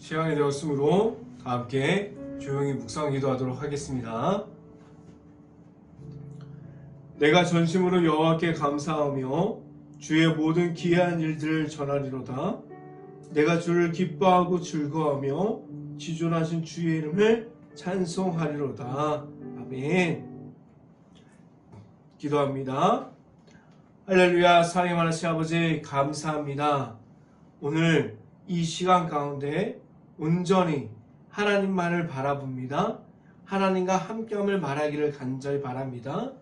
시간이 되었으므로 다 함께 조용히 묵상 기도하도록 하겠습니다. 내가 전심으로 여호와께 감사하며 주의 모든 기이한 일들을 전하리로다. 내가 주를 기뻐하고 즐거워하며 지존하신 주의 이름을 찬송하리로다. 아멘. 기도합니다. 할렐루야. 사랑의 많으신 아버지 감사합니다. 오늘 이 시간 가운데 온전히 하나님만을 바라봅니다. 하나님과 함께함을 말하기를 간절히 바랍니다.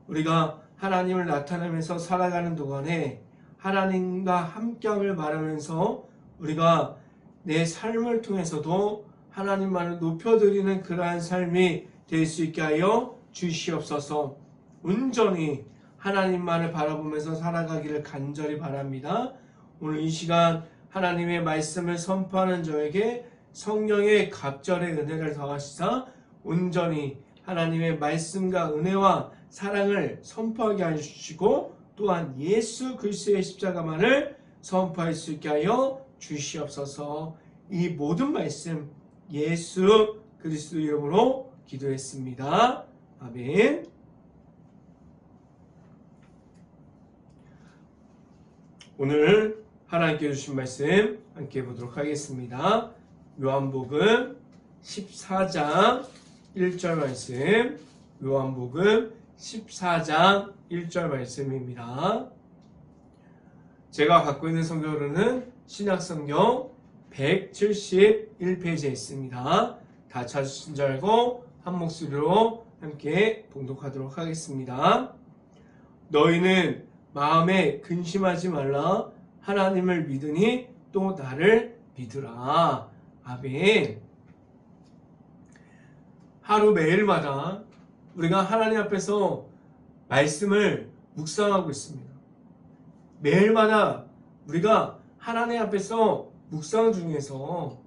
우리가 하나님을 나타내면서 살아가는 동안에 하나님과 함께함을 말하면서 우리가 내 삶을 통해서도 하나님만을 높여드리는 그러한 삶이 될 수 있게 하여 주시옵소서. 온전히 하나님만을 바라보면서 살아가기를 간절히 바랍니다. 오늘 이 시간 하나님의 말씀을 선포하는 저에게 성령의 갑절의 은혜를 더하시사 온전히 하나님의 말씀과 은혜와 사랑을 선포하게 해주시고 또한 예수 그리스도의 십자가만을 선포할 수 있게 하여 주시옵소서. 이 모든 말씀 예수 그리스도 이름으로 기도했습니다. 아멘. 오늘 하나님께 주신 말씀 함께 보도록 하겠습니다. 요한복음 14장 1절 말씀, 요한복음 14장 1절 말씀입니다. 제가 갖고 있는 성경으로는 신약성경 171페이지에 있습니다. 다 찾으신 줄 알고 한 목소리로 함께 봉독하도록 하겠습니다. 너희는 마음에 근심하지 말라. 하나님을 믿으니 또 나를 믿으라. 아멘. 하루 매일마다 우리가 하나님 앞에서 말씀을 묵상하고 있습니다. 매일마다 우리가 하나님 앞에서 묵상 중에서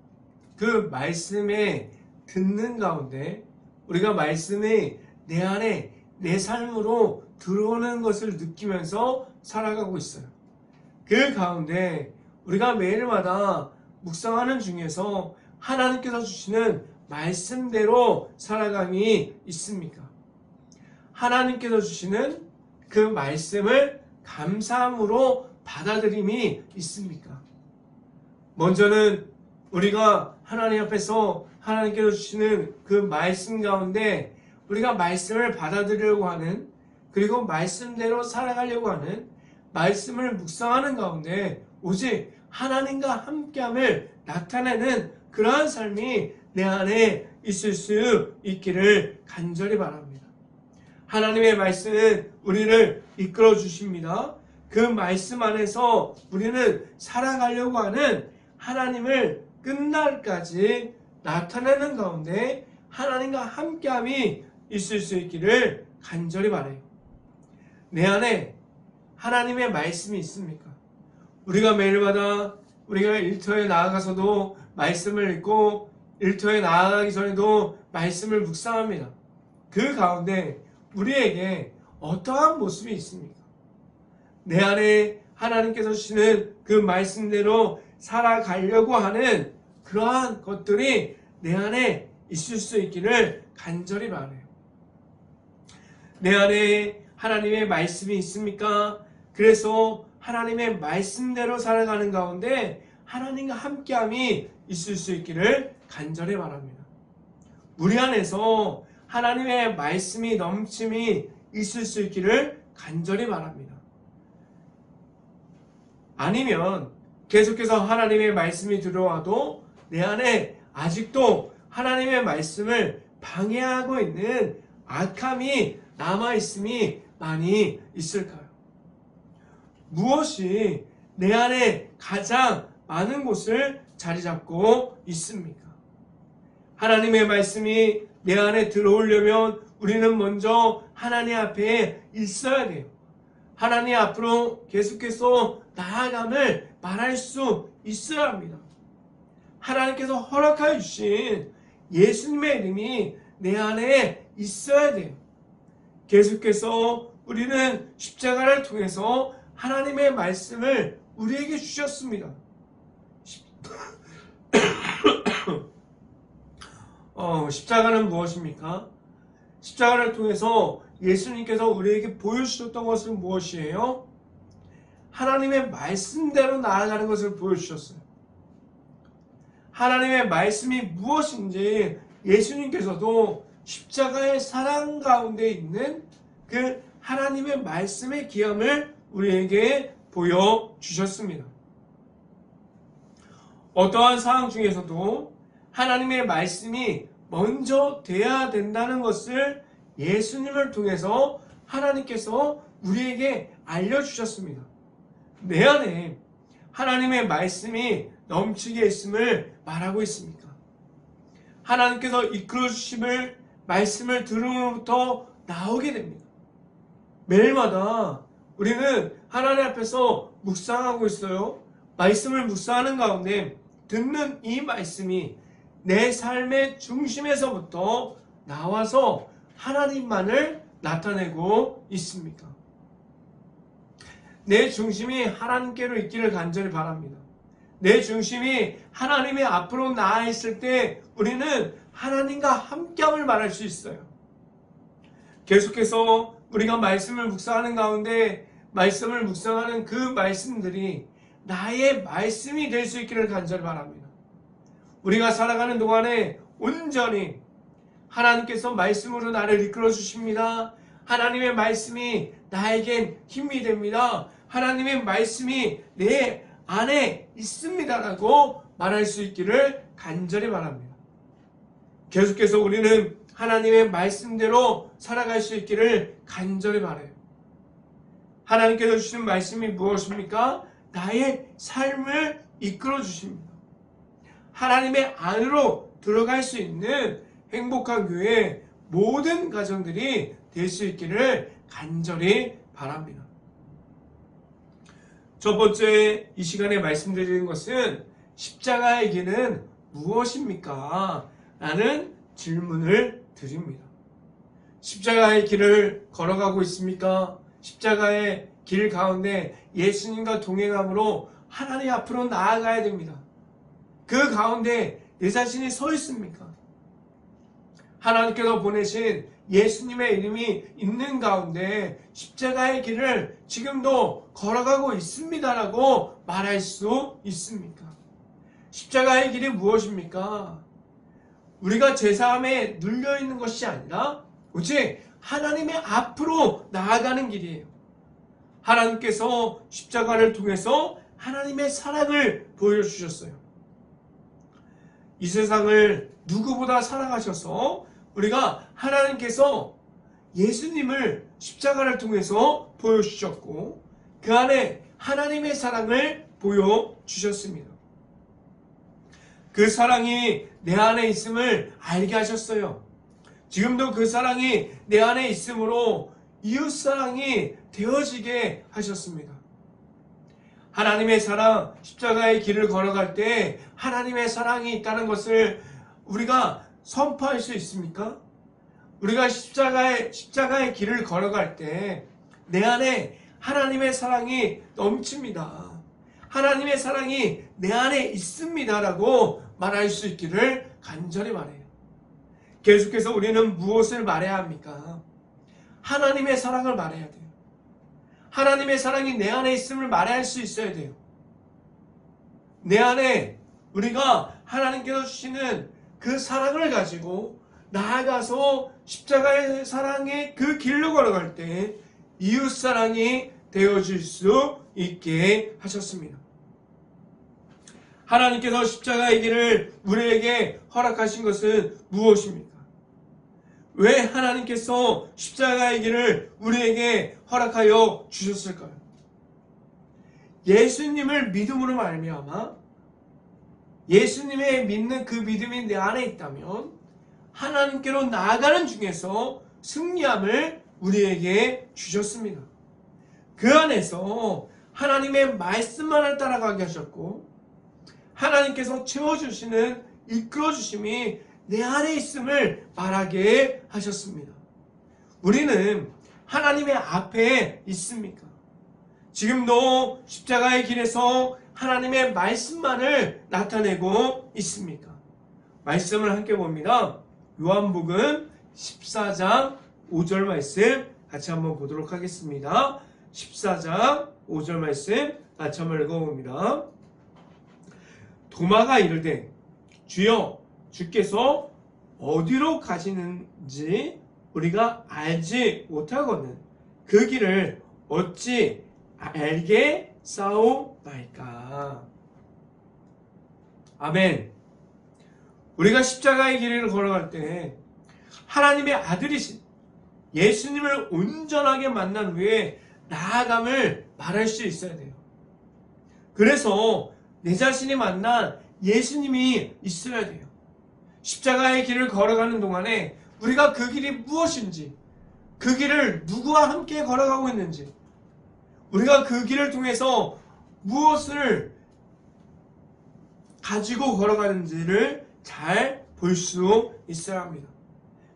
그 말씀에 듣는 가운데 우리가 말씀이 내 안에 내 삶으로 들어오는 것을 느끼면서 살아가고 있어요. 그 가운데 우리가 매일마다 묵상하는 중에서 하나님께서 주시는 말씀대로 살아감이 있습니까? 하나님께서 주시는 그 말씀을 감사함으로 받아들임이 있습니까? 먼저는 우리가 하나님 앞에서 하나님께서 주시는 그 말씀 가운데 우리가 말씀을 받아들이려고 하는, 그리고 말씀대로 살아가려고 하는, 말씀을 묵상하는 가운데 오직 하나님과 함께함을 나타내는 그러한 삶이 내 안에 있을 수 있기를 간절히 바랍니다. 하나님의 말씀은 우리를 이끌어 주십니다. 그 말씀 안에서 우리는 살아가려고 하는 하나님을 끝날까지 나타내는 가운데 하나님과 함께함이 있을 수 있기를 간절히 바라요. 내 안에 하나님의 말씀이 있습니까? 우리가 매일마다 우리가 일터에 나아가서도 말씀을 읽고 일터에 나아가기 전에도 말씀을 묵상합니다. 그 가운데 우리에게 어떠한 모습이 있습니까? 내 안에 하나님께서 주시는 그 말씀대로 살아가려고 하는 그러한 것들이 내 안에 있을 수 있기를 간절히 바라요. 내 안에 하나님의 말씀이 있습니까? 그래서 하나님의 말씀대로 살아가는 가운데 하나님과 함께함이 있을 수 있기를 간절히 바랍니다. 우리 안에서 하나님의 말씀이 넘침이 있을 수 있기를 간절히 바랍니다. 아니면 계속해서 하나님의 말씀이 들어와도 내 안에 아직도 하나님의 말씀을 방해하고 있는 악함이 남아있음이 많이 있을까요? 무엇이 내 안에 가장 많은 곳을 자리 잡고 있습니까? 하나님의 말씀이 내 안에 들어오려면 우리는 먼저 하나님 앞에 있어야 돼요. 하나님 앞으로 계속해서 나아감을 말할 수 있어야 합니다. 하나님께서 허락하여 주신 예수님의 이름이 내 안에 있어야 돼요. 계속해서 우리는 십자가를 통해서 하나님의 말씀을 우리에게 주셨습니다. 십자가는 무엇입니까? 십자가를 통해서 예수님께서 우리에게 보여주셨던 것은 무엇이에요? 하나님의 말씀대로 나아가는 것을 보여주셨어요. 하나님의 말씀이 무엇인지 예수님께서도 십자가의 사랑 가운데 있는 그 하나님의 말씀의 기함을 우리에게 보여주셨습니다. 어떠한 상황 중에서도 하나님의 말씀이 먼저 돼야 된다는 것을 예수님을 통해서 하나님께서 우리에게 알려주셨습니다. 내 안에 하나님의 말씀이 넘치게 있음을 말하고 있습니까? 하나님께서 이끌어 주심을 말씀을 들음으로부터 나오게 됩니다. 매일마다 우리는 하나님 앞에서 묵상하고 있어요. 말씀을 묵상하는 가운데 듣는 이 말씀이 내 삶의 중심에서부터 나와서 하나님만을 나타내고 있습니까? 내 중심이 하나님께로 있기를 간절히 바랍니다. 내 중심이 하나님의 앞으로 나아 있을 때 우리는 하나님과 함께함을 말할 수 있어요. 계속해서 우리가 말씀을 묵상하는 가운데 말씀을 묵상하는 그 말씀들이 나의 말씀이 될 수 있기를 간절히 바랍니다. 우리가 살아가는 동안에 온전히 하나님께서 말씀으로 나를 이끌어 주십니다. 하나님의 말씀이 나에겐 힘이 됩니다. 하나님의 말씀이 내 안에 있습니다라고 말할 수 있기를 간절히 바랍니다. 계속해서 우리는 하나님의 말씀대로 살아갈 수 있기를 간절히 바라요. 하나님께서 주시는 말씀이 무엇입니까? 나의 삶을 이끌어 주십니다. 하나님의 안으로 들어갈 수 있는 행복한 교회 모든 가정들이 될 수 있기를 간절히 바랍니다. 첫 번째 이 시간에 말씀드리는 것은 십자가의 길은 무엇입니까? 라는 질문을 드립니다. 십자가의 길을 걸어가고 있습니까? 십자가의 길 가운데 예수님과 동행함으로 하나님 앞으로 나아가야 됩니다. 그 가운데 내 자신이 서 있습니까? 하나님께서 보내신 예수님의 이름이 있는 가운데 십자가의 길을 지금도 걸어가고 있습니다라고 말할 수 있습니까? 십자가의 길이 무엇입니까? 우리가 죄사함에 눌려있는 것이 아니라 오직 하나님의 앞으로 나아가는 길이에요. 하나님께서 십자가를 통해서 하나님의 사랑을 보여주셨어요. 이 세상을 누구보다 사랑하셔서 우리가 하나님께서 예수님을 십자가를 통해서 보여주셨고 그 안에 하나님의 사랑을 보여주셨습니다. 그 사랑이 내 안에 있음을 알게 하셨어요. 지금도 그 사랑이 내 안에 있으므로 이웃사랑이 되어지게 하셨습니다. 하나님의 사랑, 십자가의 길을 걸어갈 때 하나님의 사랑이 있다는 것을 우리가 선포할 수 있습니까? 우리가 십자가의 길을 걸어갈 때 내 안에 하나님의 사랑이 넘칩니다. 하나님의 사랑이 내 안에 있습니다라고 말할 수 있기를 간절히 바라요. 계속해서 우리는 무엇을 말해야 합니까? 하나님의 사랑을 말해야 돼요. 하나님의 사랑이 내 안에 있음을 말할 수 있어야 돼요. 내 안에 우리가 하나님께서 주시는 그 사랑을 가지고 나아가서 십자가의 사랑의 그 길로 걸어갈 때 이웃사랑이 되어질 수 있게 하셨습니다. 하나님께서 십자가의 길을 우리에게 허락하신 것은 무엇입니까? 왜 하나님께서 십자가의 길을 우리에게 허락하여 주셨을까요? 예수님을 믿음으로 말미암아 예수님의 믿는 그 믿음이 내 안에 있다면 하나님께로 나아가는 중에서 승리함을 우리에게 주셨습니다. 그 안에서 하나님의 말씀만을 따라가게 하셨고 하나님께서 채워주시는 이끌어주심이 내 안에 있음을 말하게 하셨습니다. 우리는 하나님의 앞에 있습니까? 지금도 십자가의 길에서 하나님의 말씀만을 나타내고 있습니까? 말씀을 함께 봅니다. 요한복음 14장 5절 말씀 같이 한번 보도록 하겠습니다. 14장 5절 말씀 같이 한번 읽어봅니다. 도마가 이르되 주여 주께서 어디로 가시는지 우리가 알지 못하거든 그 길을 어찌 알게 싸우나이까. 아멘. 우리가 십자가의 길을 걸어갈 때 하나님의 아들이신 예수님을 온전하게 만난 후에 나아감을 말할 수 있어야 돼요. 그래서 내 자신이 만난 예수님이 있어야 돼요. 십자가의 길을 걸어가는 동안에 우리가 그 길이 무엇인지, 그 길을 누구와 함께 걸어가고 있는지, 우리가 그 길을 통해서 무엇을 가지고 걸어가는지를 잘 볼 수 있어야 합니다.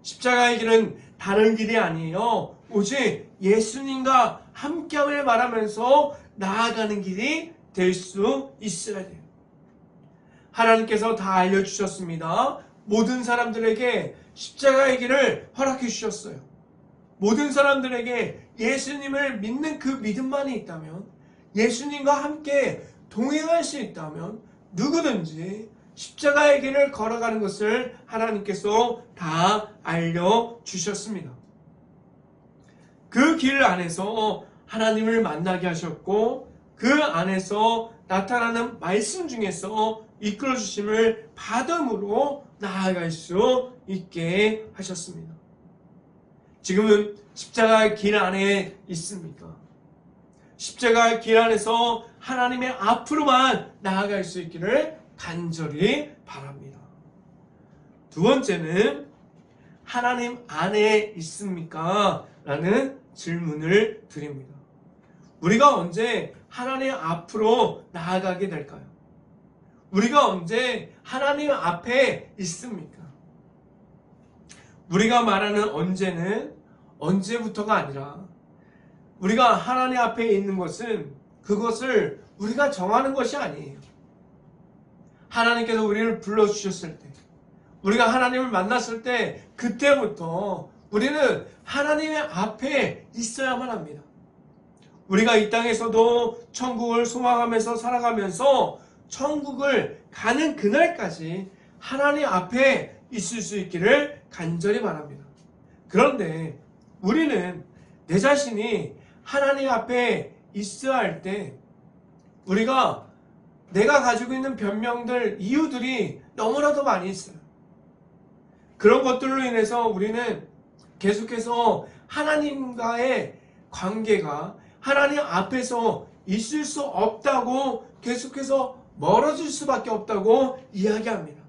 십자가의 길은 다른 길이 아니에요. 오직 예수님과 함께함을 말하면서 나아가는 길이 될 수 있어야 돼요. 하나님께서 다 알려주셨습니다. 모든 사람들에게 십자가의 길을 허락해 주셨어요. 모든 사람들에게 예수님을 믿는 그 믿음만이 있다면, 예수님과 함께 동행할 수 있다면 누구든지 십자가의 길을 걸어가는 것을 하나님께서 다 알려주셨습니다. 그 길 안에서 하나님을 만나게 하셨고 그 안에서 나타나는 말씀 중에서 이끌어 주심을 받음으로 나아갈 수 있게 하셨습니다. 지금은 십자가의 길 안에 있습니까? 십자가의 길 안에서 하나님의 앞으로만 나아갈 수 있기를 간절히 바랍니다. 두 번째는 하나님 안에 있습니까? 라는 질문을 드립니다. 우리가 언제 하나님 앞으로 나아가게 될까요? 우리가 언제 하나님 앞에 있습니까? 우리가 말하는 언제는 언제부터가 아니라 우리가 하나님 앞에 있는 것은 그것을 우리가 정하는 것이 아니에요. 하나님께서 우리를 불러주셨을 때, 우리가 하나님을 만났을 때 그때부터 우리는 하나님의 앞에 있어야만 합니다. 우리가 이 땅에서도 천국을 소망하면서 살아가면서 천국을 가는 그날까지 하나님 앞에 있을 수 있기를 간절히 바랍니다. 그런데 우리는 내 자신이 하나님 앞에 있어야 할 때 우리가 내가 가지고 있는 변명들, 이유들이 너무나도 많이 있어요. 그런 것들로 인해서 우리는 계속해서 하나님과의 관계가 하나님 앞에서 있을 수 없다고 계속해서 멀어질 수밖에 없다고 이야기합니다.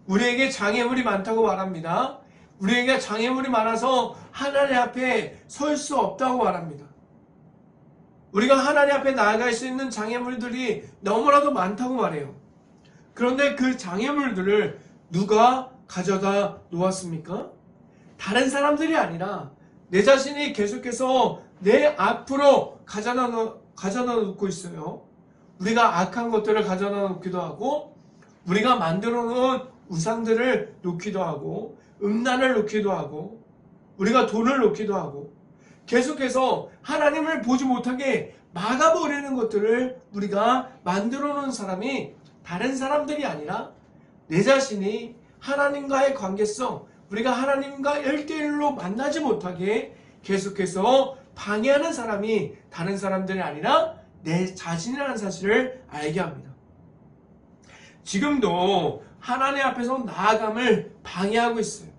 우리에게 장애물이 많다고 말합니다. 우리에게 장애물이 많아서 하나님 앞에 설 수 없다고 말합니다. 우리가 하나님 앞에 나아갈 수 있는 장애물들이 너무나도 많다고 말해요. 그런데 그 장애물들을 누가 가져다 놓았습니까? 다른 사람들이 아니라 내 자신이 계속해서 내 앞으로 가져다 놓고 있어요. 우리가 악한 것들을 가져다 놓기도 하고, 우리가 만들어 놓은 우상들을 놓기도 하고, 음란을 놓기도 하고, 우리가 돈을 놓기도 하고, 계속해서 하나님을 보지 못하게 막아버리는 것들을 우리가 만들어 놓은 사람이 다른 사람들이 아니라 내 자신이 하나님과의 관계성, 우리가 하나님과 1대1로 만나지 못하게 계속해서 방해하는 사람이 다른 사람들이 아니라 내 자신이라는 사실을 알게 합니다. 지금도 하나님 앞에서 나아감을 방해하고 있어요.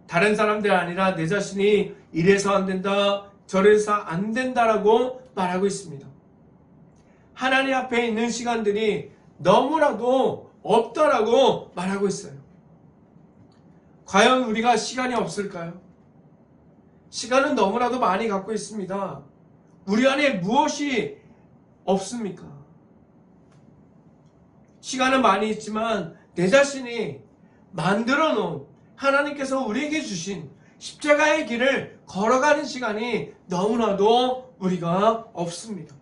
다른 사람들이 아니라 내 자신이 이래서 안 된다, 저래서 안 된다라고 말하고 있습니다. 하나님 앞에 있는 시간들이 너무나도 없다라고 말하고 있어요. 과연 우리가 시간이 없을까요? 시간은 너무나도 많이 갖고 있습니다. 우리 안에 무엇이 없습니까? 시간은 많이 있지만 내 자신이 만들어 놓은 하나님께서 우리에게 주신 십자가의 길을 걸어가는 시간이 너무나도 우리가 없습니다.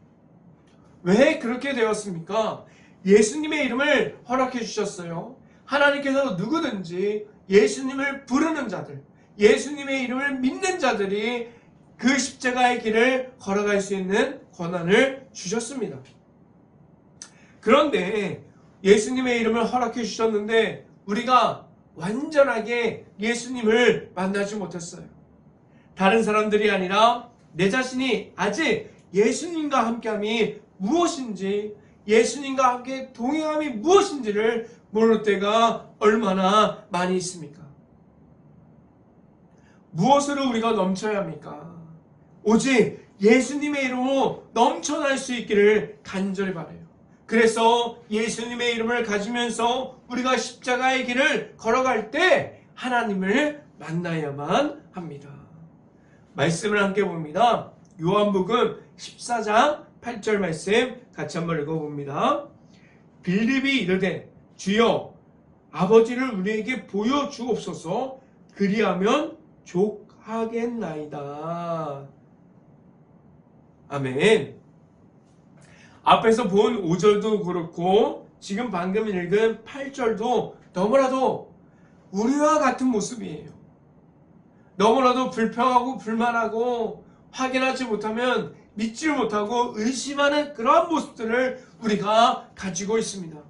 왜 그렇게 되었습니까? 예수님의 이름을 허락해 주셨어요. 하나님께서 누구든지 예수님을 부르는 자들, 예수님의 이름을 믿는 자들이 그 십자가의 길을 걸어갈 수 있는 권한을 주셨습니다. 그런데 예수님의 이름을 허락해 주셨는데 우리가 완전하게 예수님을 만나지 못했어요. 다른 사람들이 아니라 내 자신이 아직 예수님과 함께함이 무엇인지, 예수님과 함께 동행함이 무엇인지를 모를 때가 얼마나 많이 있습니까? 무엇으로 우리가 넘쳐야 합니까? 오직 예수님의 이름으로 넘쳐날 수 있기를 간절히 바라요. 그래서 예수님의 이름을 가지면서 우리가 십자가의 길을 걸어갈 때 하나님을 만나야만 합니다. 말씀을 함께 봅니다. 요한복음 14장 8절 말씀 같이 한번 읽어봅니다. 빌립이 이르되 주여 아버지를 우리에게 보여주옵소서 그리하면 족하겠나이다. 아멘. 앞에서 본 5절도 그렇고 지금 방금 읽은 8절도 너무나도 우리와 같은 모습이에요. 너무나도 불평하고 불만하고 확인하지 못하면 믿지 못하고 의심하는 그러한 모습들을 우리가 가지고 있습니다.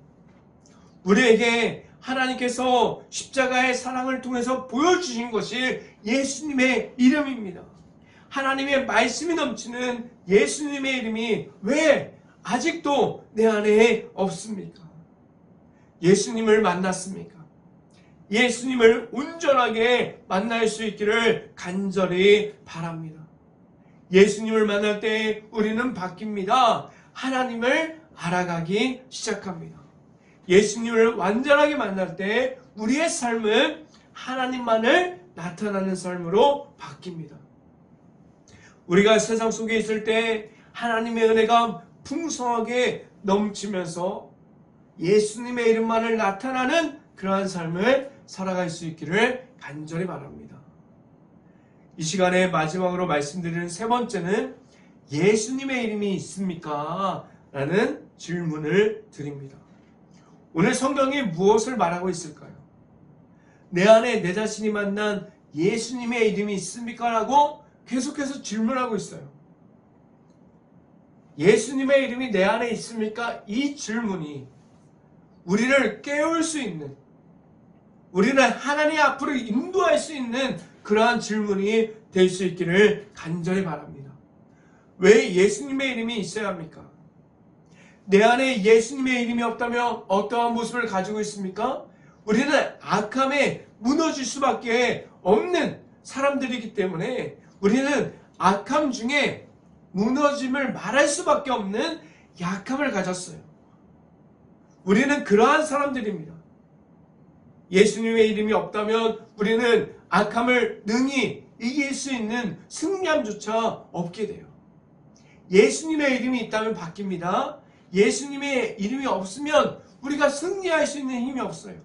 우리에게 하나님께서 십자가의 사랑을 통해서 보여주신 것이 예수님의 이름입니다. 하나님의 말씀이 넘치는 예수님의 이름이 왜 아직도 내 안에 없습니까? 예수님을 만났습니까? 예수님을 온전하게 만날 수 있기를 간절히 바랍니다. 예수님을 만날 때 우리는 바뀝니다. 하나님을 알아가기 시작합니다. 예수님을 완전하게 만날 때 우리의 삶은 하나님만을 나타나는 삶으로 바뀝니다. 우리가 세상 속에 있을 때 하나님의 은혜가 풍성하게 넘치면서 예수님의 이름만을 나타나는 그러한 삶을 살아갈 수 있기를 간절히 바랍니다. 이 시간에 마지막으로 말씀드리는 세 번째는 예수님의 이름이 있습니까? 라는 질문을 드립니다. 오늘 성경이 무엇을 말하고 있을까요? 내 안에 내 자신이 만난 예수님의 이름이 있습니까? 라고 계속해서 질문하고 있어요. 예수님의 이름이 내 안에 있습니까? 이 질문이 우리를 깨울 수 있는, 우리를 하나님 앞으로 인도할 수 있는 그러한 질문이 될 수 있기를 간절히 바랍니다. 왜 예수님의 이름이 있어야 합니까? 내 안에 예수님의 이름이 없다면 어떠한 모습을 가지고 있습니까? 우리는 악함에 무너질 수밖에 없는 사람들이기 때문에 우리는 악함 중에 무너짐을 말할 수밖에 없는 약함을 가졌어요. 우리는 그러한 사람들입니다. 예수님의 이름이 없다면 우리는 악함을 능히 이길 수 있는 승리함조차 없게 돼요. 예수님의 이름이 있다면 바뀝니다. 예수님의 이름이 없으면 우리가 승리할 수 있는 힘이 없어요.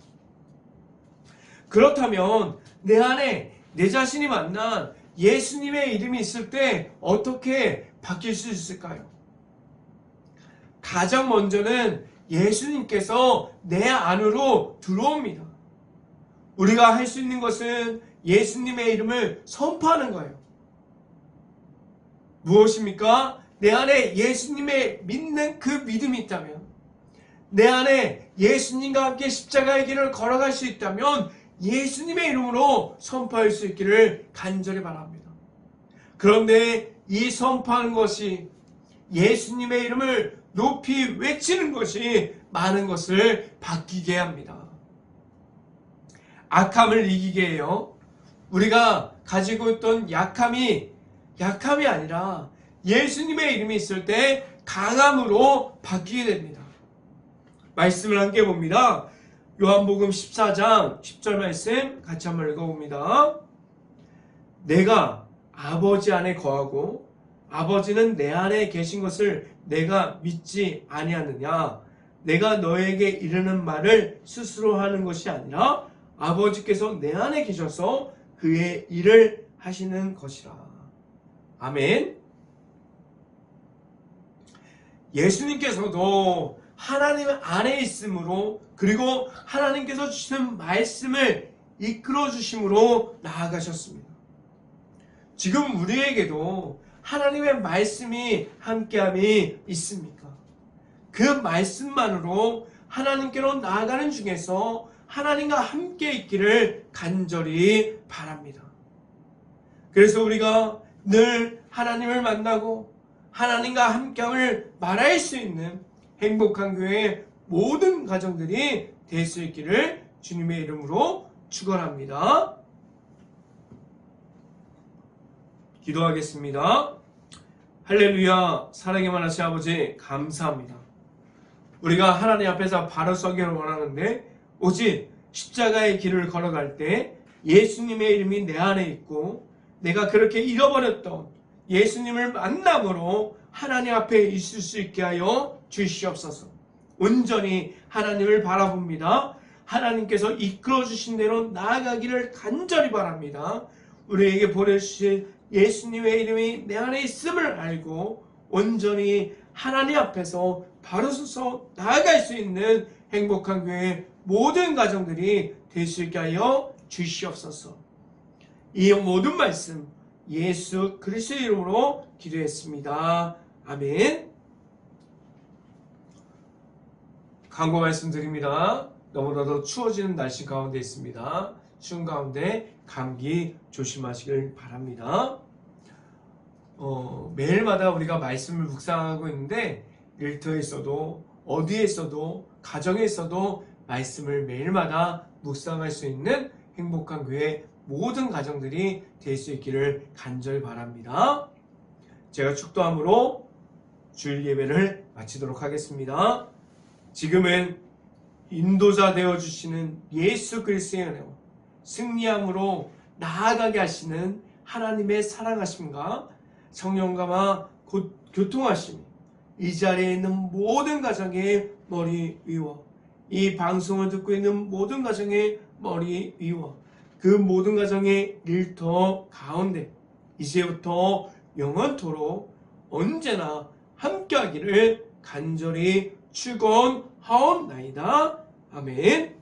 그렇다면 내 안에 내 자신이 만난 예수님의 이름이 있을 때 어떻게 바뀔 수 있을까요? 가장 먼저는 예수님께서 내 안으로 들어옵니다. 우리가 할 수 있는 것은 예수님의 이름을 선포하는 거예요. 무엇입니까? 내 안에 예수님의 믿는 그 믿음이 있다면, 내 안에 예수님과 함께 십자가의 길을 걸어갈 수 있다면 예수님의 이름으로 선포할 수 있기를 간절히 바랍니다. 그런데 이 선포하는 것이, 예수님의 이름을 높이 외치는 것이 많은 것을 바뀌게 합니다. 악함을 이기게 해요. 우리가 가지고 있던 약함이 아니라 예수님의 이름이 있을 때 강함으로 바뀌게 됩니다. 말씀을 함께 봅니다. 요한복음 14장 10절 말씀 같이 한번 읽어봅니다. 내가 아버지 안에 거하고 아버지는 내 안에 계신 것을 내가 믿지 아니하느냐? 내가 너에게 이르는 말을 스스로 하는 것이 아니라 아버지께서 내 안에 계셔서 그의 일을 하시는 것이라. 아멘. 예수님께서도 하나님 안에 있으므로, 그리고 하나님께서 주시는 말씀을 이끌어 주심으로 나아가셨습니다. 지금 우리에게도 하나님의 말씀이 함께함이 있습니까? 그 말씀만으로 하나님께로 나아가는 중에서 하나님과 함께 있기를 간절히 바랍니다. 그래서 우리가 늘 하나님을 만나고 하나님과 함께함을 말할 수 있는 행복한 교회의 모든 가정들이 될 수 있기를 주님의 이름으로 축원합니다. 기도하겠습니다. 할렐루야. 사랑의 만하신 아버지, 감사합니다. 우리가 하나님 앞에서 바로 서기를 원하는데 오직 십자가의 길을 걸어갈 때 예수님의 이름이 내 안에 있고 내가 그렇게 잃어버렸던 예수님을 만남으로 하나님 앞에 있을 수 있게 하여 주시옵소서. 온전히 하나님을 바라봅니다. 하나님께서 이끌어 주신 대로 나아가기를 간절히 바랍니다. 우리에게 보내주신 예수님의 이름이 내 안에 있음을 알고 온전히 하나님 앞에서 바로 서서 나아갈 수 있는 행복한 교회의 모든 가정들이 될 수 있게 하여 주시옵소서. 이 모든 말씀 예수 그리스도의 이름으로 기도했습니다. 아멘. 강고 말씀드립니다. 너무나도 추워지는 날씨 가운데 있습니다. 추운 가운데 감기 조심하시길 바랍니다. 매일마다 우리가 말씀을 묵상하고 있는데 일터에 있어도 어디에 있어도 가정에 있어도 말씀을 매일마다 묵상할 수 있는 행복한 교회 모든 가정들이 될 수 있기를 간절히 바랍니다. 제가 축도함으로 주일 예배를 마치도록 하겠습니다. 지금은 인도자 되어주시는 예수 그리스도의 은혜와 승리함으로 나아가게 하시는 하나님의 사랑하심과 성령과 곧 교통하심이 이 자리에 있는 모든 가정의 머리 위와 이 방송을 듣고 있는 모든 가정의 머리 위와 그 모든 가정의 일터 가운데 이제부터 영원토록 언제나 함께하기를 간절히 축원하옵나이다. 아멘.